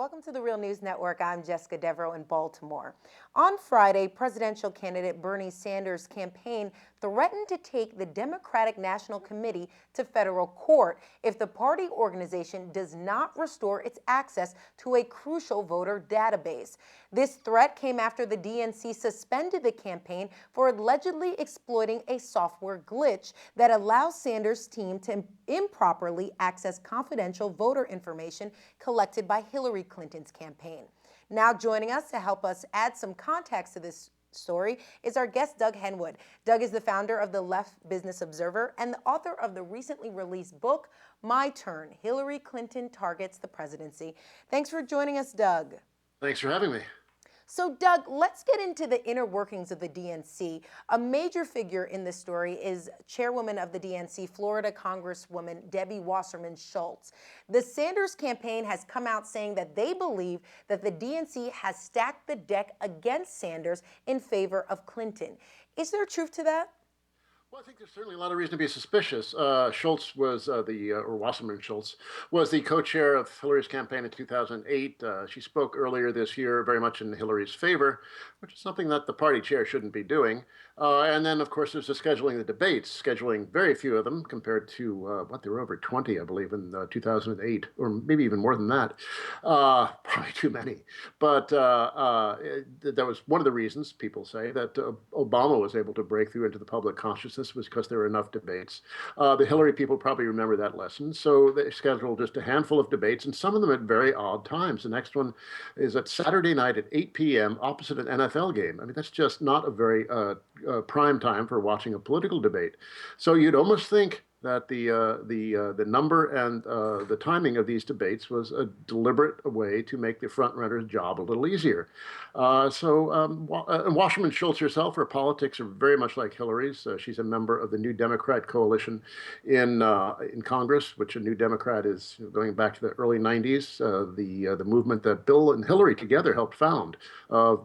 Welcome to the Real News Network. I'm Jessica Devereaux in Baltimore. On Friday, presidential candidate Bernie Sanders' campaign threatened to take the Democratic National Committee to federal court if the party organization does not restore its access to a crucial voter database. This threat came after the DNC suspended the campaign for allegedly exploiting a software glitch that allows Sanders' team to improperly access confidential voter information collected by Hillary Clinton's campaign. Now joining us to help us add some context to this story is our guest, Doug Henwood. Doug is the founder of the Left Business Observer and the author of the recently released book, My Turn, Hillary Clinton Targets the Presidency. Thanks for joining us, Doug. Thanks for having me. So, Doug, let's get into the inner workings of the DNC. A major figure in this story is chairwoman of the DNC, Florida Congresswoman Debbie Wasserman-Schultz. The Sanders campaign has come out saying that they believe that the DNC has stacked the deck against Sanders in favor of Clinton. Is there truth to that? Well, I think there's certainly a lot of reason to be suspicious. Schultz was or Wasserman-Schultz was the co-chair of Hillary's campaign in 2008. She spoke earlier this year very much in Hillary's favor, which is something that the party chair shouldn't be doing. And then, of course, there's the scheduling the debates, scheduling very few of them compared to there were over 20, I believe, in 2008, or maybe even more than that. Probably too many. But that was one of the reasons, people say, that Obama was able to break through into the public consciousness was because there were enough debates. The Hillary people probably remember that lesson. So they scheduled just a handful of debates, and some of them at very odd times. The next one is at Saturday night at 8 p.m. opposite an NFL game. I mean, that's just not a very prime time for watching a political debate. So you'd almost think that the number and the timing of these debates was a deliberate way to make the front runner's job a little easier. Wasserman-Schultz herself, her politics are very much like Hillary's. She's a member of the New Democrat coalition in Congress, which a New Democrat is going back to the early 90s, the movement that Bill and Hillary together helped found,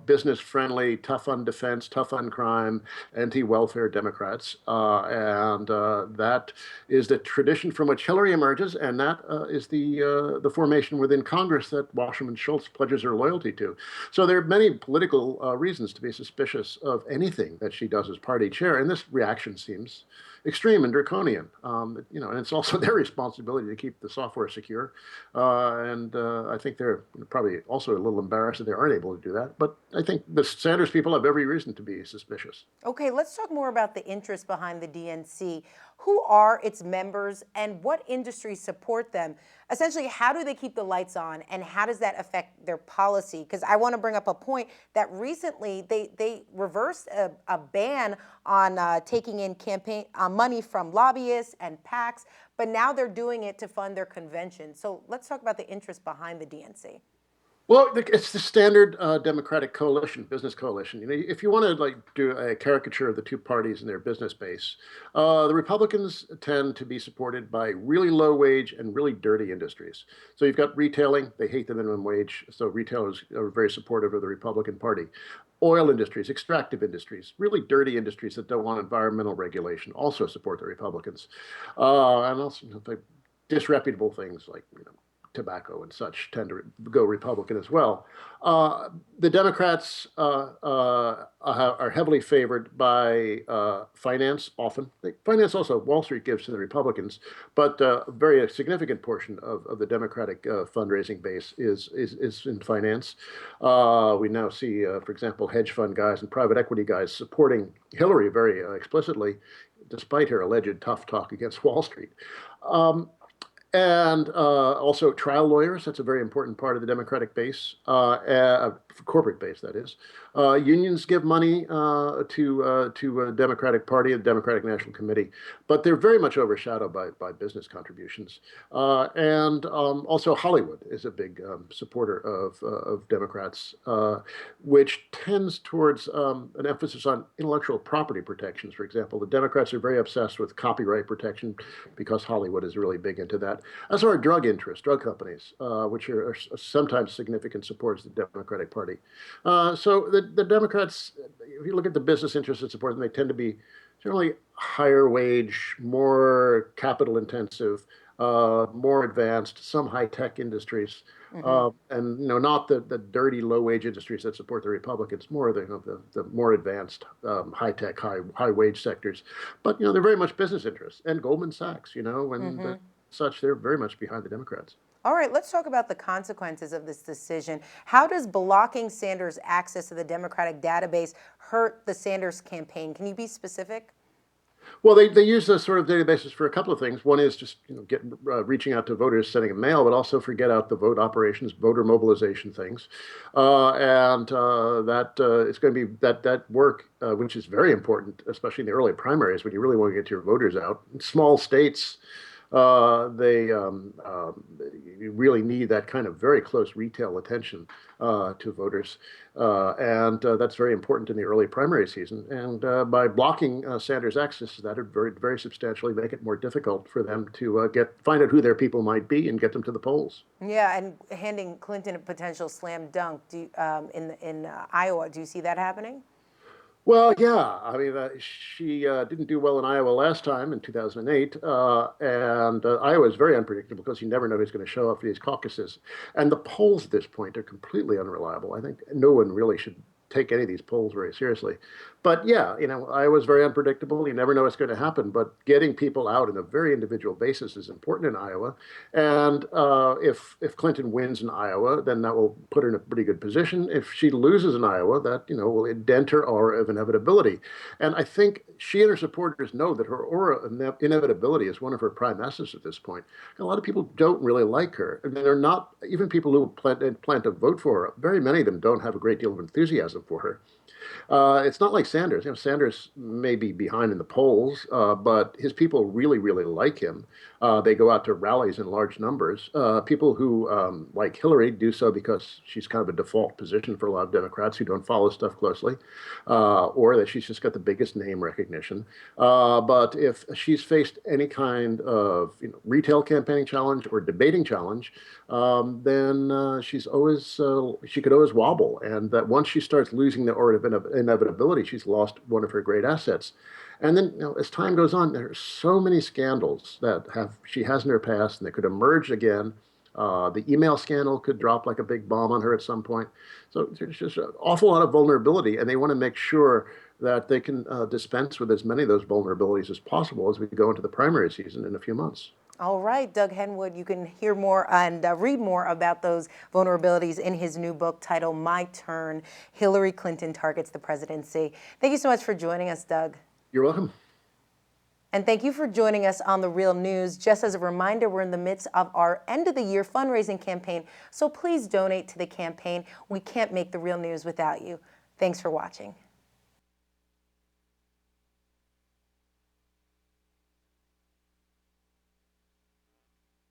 business-friendly, tough on defense, tough on crime, anti-welfare Democrats, and that is the tradition from which Hillary emerges, and that is the formation within Congress that Wasserman-Schultz pledges her loyalty to. So there are many political reasons to be suspicious of anything that she does as party chair, and this reaction seems extreme and draconian. And it's also their responsibility to keep the software secure. I think they're probably also a little embarrassed that they aren't able to do that. But I think the Sanders people have every reason to be suspicious. Okay, let's talk more about the interest behind the DNC. Who are its members and what industries support them? Essentially, how do they keep the lights on and how does that affect their policy? Because I want to bring up a point that recently they reversed a ban on taking in campaign money from lobbyists and PACs, but now they're doing it to fund their convention. So let's talk about the interest behind the DNC. Well, it's the standard Democratic coalition, business coalition. If you want to do a caricature of the two parties and their business base, the Republicans tend to be supported by really low wage and really dirty industries. So you've got retailing; they hate the minimum wage, so retailers are very supportive of the Republican Party. Oil industries, extractive industries, really dirty industries that don't want environmental regulation also support the Republicans, and also disreputable things like tobacco and such tend to go Republican as well. The Democrats are heavily favored by finance often. Finance also, Wall Street gives to the Republicans, but a very significant portion of the Democratic fundraising base is in finance. We now see, for example, hedge fund guys and private equity guys supporting Hillary very explicitly, despite her alleged tough talk against Wall Street. And also trial lawyers, that's a very important part of the Democratic base, corporate base, that is. Unions give money to a Democratic Party, the Democratic National Committee, but they're very much overshadowed by business contributions. And also Hollywood is a big supporter of Democrats, which tends towards an emphasis on intellectual property protections, for example. The Democrats are very obsessed with copyright protection because Hollywood is really big into that. As are drug interests, drug companies, which are sometimes significant supporters of the Democratic Party. So the Democrats, if you look at the business interests that support them, they tend to be generally higher wage, more capital intensive, more advanced, some high-tech industries, Hmm. and not the dirty low-wage industries that support the Republicans, more the more advanced, high-tech, high-wage sectors. But they're very much business interests, and Goldman Sachs, and Hmm. such, they're very much behind the Democrats. All right, let's talk about the consequences of this decision. How does blocking Sanders' access to the Democratic database hurt the Sanders campaign? Can you be specific? Well, they use those sort of databases for a couple of things. One is just reaching out to voters, sending a mail, but also for get out the vote operations, voter mobilization things, and that it's going to be that work, which is very important, especially in the early primaries when you really want to get your voters out. In small states, they you really need that kind of very close retail attention to voters, and that's very important in the early primary season. And by blocking Sanders' access to that, it very substantially make it more difficult for them to find out who their people might be and get them to the polls. Yeah, and handing Clinton a potential slam dunk in Iowa. Do you see that happening? Well, yeah. I mean, she didn't do well in Iowa last time in 2008, and Iowa is very unpredictable because you never know who's going to show up for these caucuses. And the polls at this point are completely unreliable. I think no one really should take any of these polls very seriously. But yeah, Iowa's very unpredictable. You never know what's going to happen. But getting people out on a very individual basis is important in Iowa. And if Clinton wins in Iowa, then that will put her in a pretty good position. If she loses in Iowa, that will dent her aura of inevitability. And I think she and her supporters know that her aura of inevitability is one of her prime assets at this point. And a lot of people don't really like her. I mean, they're not even people who plan to vote for her. Very many of them don't have a great deal of enthusiasm for her. It's not like Sanders. Sanders may be behind in the polls, but his people really, really like him. They go out to rallies in large numbers. People who like Hillary do so because she's kind of a default position for a lot of Democrats who don't follow stuff closely, or that she's just got the biggest name recognition. But if she's faced any kind of retail campaigning challenge or debating challenge, then she could always wobble, and that once she starts losing the aura of inevitability, she's lost one of her great assets. And then, as time goes on, there are so many scandals that she has in her past, and they could emerge again. The email scandal could drop like a big bomb on her at some point. So there's just an awful lot of vulnerability, and they want to make sure that they can dispense with as many of those vulnerabilities as possible as we go into the primary season in a few months. All right, Doug Henwood, you can hear more and read more about those vulnerabilities in his new book titled My Turn, Hillary Clinton Targets the Presidency. Thank you so much for joining us, Doug. You're welcome. And thank you for joining us on The Real News. Just as a reminder, we're in the midst of our end of the year fundraising campaign, so please donate to the campaign. We can't make The Real News without you. Thanks for watching.